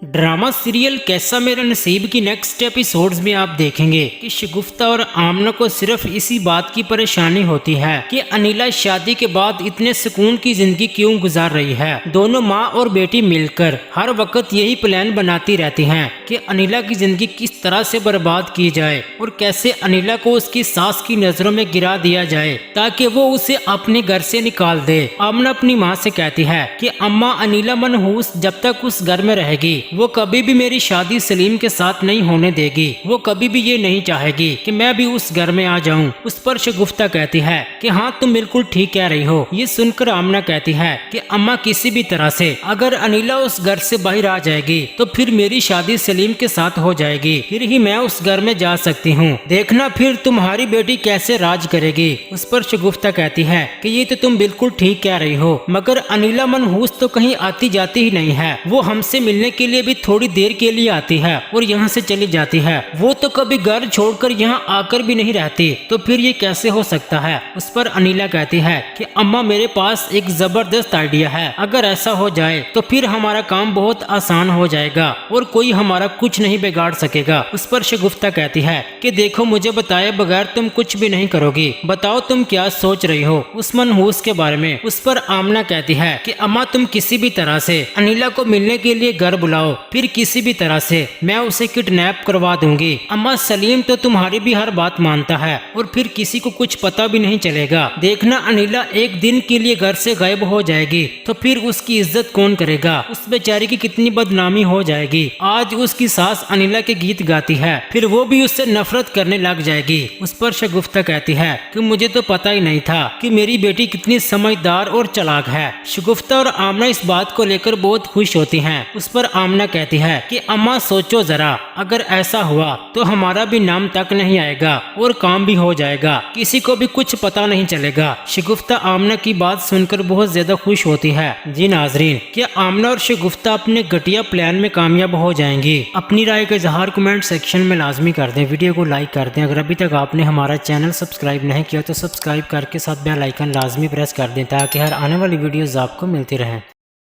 Drama serial कैसा मेरा नसीब की नेक्स्ट एपिसोड्स में आप देखेंगे कि शगुफ्ता और आमना को सिर्फ इसी बात की परेशानी होती है कि अनिला शादी के बाद इतने सुकून की जिंदगी क्यों गुजार रही है। दोनों माँ और बेटी मिलकर हर वक्त यही प्लान बनाती रहती हैं कि अनिला की जिंदगी किस तरह से बर्बाद की जाए और कैसे अनिला को उसकी सास की नजरों में गिरा दिया जाए ताकि वो उसे अपने घर से निकाल दे। आमना अपनी माँ से कहती है कि अम्मा, अनिला मनहूस जब तक उस घर में रहेगी वो कभी भी मेरी शादी सलीम के साथ नहीं होने देगी। वो कभी भी ये नहीं चाहेगी कि मैं भी उस घर में आ जाऊं। उस पर शगुफ्ता कहती है कि हाँ, तुम बिल्कुल ठीक कह रही हो। ये सुनकर आमना कहती है कि अम्मा, किसी भी तरह से अगर अनिला उस घर से बाहर आ जाएगी तो फिर मेरी शादी सलीम के साथ हो जाएगी, फिर ही मैं उस घर में जा सकती हूँ। देखना फिर तुम्हारी बेटी कैसे राज करेगी। उस पर शगुफ्ता कहती है कि ये तो तुम बिल्कुल ठीक कह रही हो, मगर अनिला मनहूस तो कहीं आती जाती ही नहीं है। वो हमसे मिलने के लिए भी थोड़ी देर के लिए आती है और यहाँ से चली जाती है। वो तो कभी घर छोड़कर यहाँ आकर भी नहीं रहती, तो फिर ये कैसे हो सकता है। उस पर अनिला कहती है कि अम्मा, मेरे पास एक जबरदस्त आइडिया है। अगर ऐसा हो जाए तो फिर हमारा काम बहुत आसान हो जाएगा और कोई हमारा कुछ नहीं बिगाड़ सकेगा। उस पर शगुफ्ता कहती है कि देखो, मुझे बताए बगैर तुम कुछ भी नहीं करोगी। बताओ तुम क्या सोच रही हो उस मनहूस के बारे में। उस पर आमना कहती है कि अम्मा, तुम किसी भी तरह से अनिला को मिलने के लिए घर बुलाओ, फिर किसी भी तरह से मैं उसे किडनैप करवा दूंगी। अम्मा, सलीम तो तुम्हारी भी हर बात मानता है और फिर किसी को कुछ पता भी नहीं चलेगा। देखना, अनिला एक दिन के लिए घर से गायब हो जाएगी तो फिर उसकी इज्जत कौन करेगा। उस बेचारी की कितनी बदनामी हो जाएगी। आज उसकी सास अनिला के गीत गाती है, फिर वो भी उससे नफरत करने लग जाएगी। उस पर शगुफ्ता कहती है कि मुझे तो पता ही नहीं था कि मेरी बेटी कितनी समझदार और चालाक है। शगुफ्ता और आमना इस बात को लेकर बहुत खुश होती हैं। उस पर आमना कहती है कि अम्मा, सोचो जरा, अगर ऐसा हुआ तो हमारा भी नाम तक नहीं आएगा और काम भी हो जाएगा, किसी को भी कुछ पता नहीं चलेगा। शगुफ्ता आमना की बात सुनकर बहुत ज्यादा खुश होती है। जी नाजरीन, क्या आमना और शगुफ्ता अपने घटिया प्लान में कामयाब हो जाएंगी? अपनी राय का इजहार कमेंट सेक्शन में लाजमी कर दें। वीडियो को लाइक कर दें। अगर अभी तक आपने हमारा चैनल सब्सक्राइब नहीं किया तो सब्सक्राइब करके साथ बेल आइकन लाजमी प्रेस कर दें ताकि हर आने वाली वीडियोस आपको मिलती रहें।